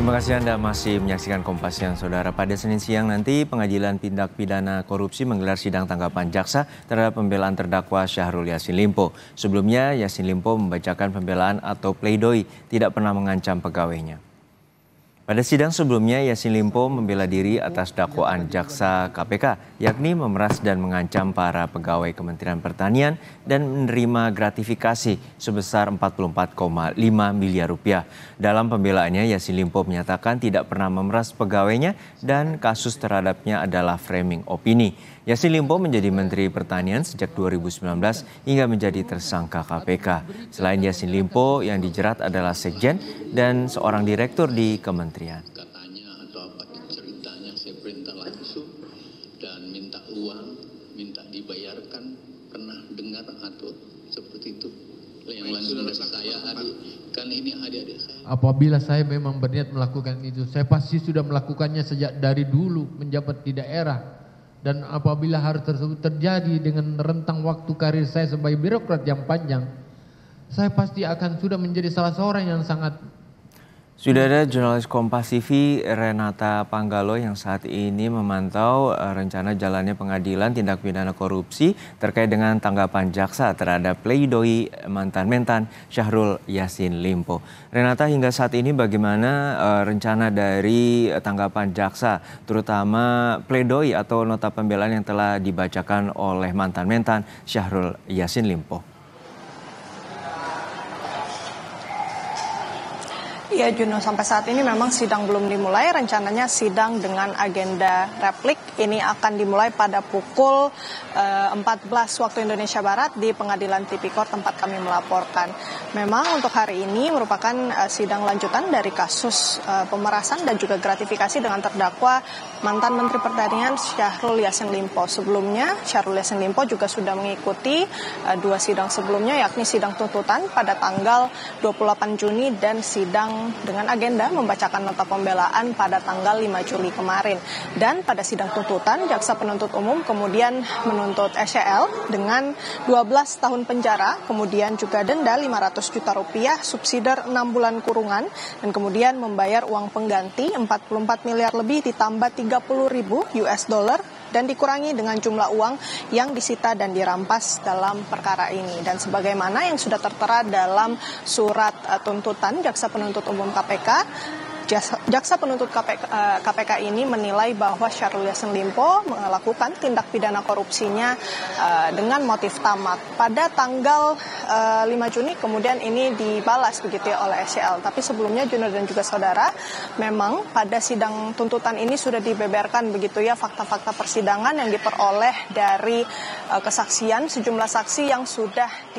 Terima kasih Anda masih menyaksikan Kompas Siang, Saudara. Pada Senin siang nanti, Pengadilan Tindak Pidana Korupsi menggelar sidang tanggapan jaksa terhadap pembelaan terdakwa Syahrul Yassin Limpo. Sebelumnya, Yassin Limpo membacakan pembelaan atau pledoi tidak pernah mengancam pegawainya. Pada sidang sebelumnya, Yassin Limpo membela diri atas dakwaan jaksa KPK, yakni memeras dan mengancam para pegawai Kementerian Pertanian dan menerima gratifikasi sebesar 44,5 miliar rupiah. Dalam pembelaannya, Yassin Limpo menyatakan tidak pernah memeras pegawainya dan kasus terhadapnya adalah framing opini. Yassin Limpo menjadi Menteri Pertanian sejak 2019 hingga menjadi tersangka KPK. Selain Yassin Limpo, yang dijerat adalah Sekjen dan seorang direktur di kementerian. Katanya atau apa ceritanya saya perintah langsung dan minta uang, minta dibayarkan, pernah dengar atau seperti itu? Yang langsung dari saya, kan ini adik-adik saya. Apabila saya memang berniat melakukan itu, saya pasti sudah melakukannya sejak dari dulu menjabat di daerah. Dan apabila hal tersebut terjadi dengan rentang waktu karir saya sebagai birokrat yang panjang, saya pasti akan sudah menjadi salah seorang yang sangat. Sudah ada jurnalis Kompas TV Renata Panggalo yang saat ini memantau rencana jalannya pengadilan tindak pidana korupsi terkait dengan tanggapan jaksa terhadap pledoi mantan-mentan Syahrul Yassin Limpo. Renata, hingga saat ini bagaimana rencana dari tanggapan jaksa, terutama pledoi atau nota pembelaan yang telah dibacakan oleh mantan-mentan Syahrul Yassin Limpo? Ya Juno, sampai saat ini memang sidang belum dimulai. Rencananya sidang dengan agenda replik ini akan dimulai pada pukul 14 waktu Indonesia Barat di Pengadilan Tipikor tempat kami melaporkan. Memang untuk hari ini merupakan sidang lanjutan dari kasus pemerasan dan juga gratifikasi dengan terdakwa mantan Menteri Pertanian Syahrul Yassin Limpo. Sebelumnya Syahrul Yassin Limpo juga sudah mengikuti dua sidang sebelumnya, yakni sidang tuntutan pada tanggal 28 Juni dan sidang dengan agenda membacakan nota pembelaan pada tanggal 5 Juli kemarin. Dan pada sidang tuntutan, jaksa penuntut umum kemudian menuntut SYL dengan 12 tahun penjara, kemudian juga denda 500 juta rupiah, subsidiar 6 bulan kurungan, dan kemudian membayar uang pengganti 44 miliar lebih ditambah 30.000 US dollar dan dikurangi dengan jumlah uang yang disita dan dirampas dalam perkara ini. Dan sebagaimana yang sudah tertera dalam surat tuntutan jaksa penuntut umum KPK, jaksa penuntut KPK ini menilai bahwa Syahrul Yassin Limpo melakukan tindak pidana korupsinya dengan motif tamak. Pada tanggal 5 Juni kemudian ini dibalas begitu ya oleh SYL. Tapi sebelumnya Junior dan juga saudara, memang pada sidang tuntutan ini sudah dibeberkan begitu ya fakta-fakta persidangan yang diperoleh dari kesaksian sejumlah saksi yang sudah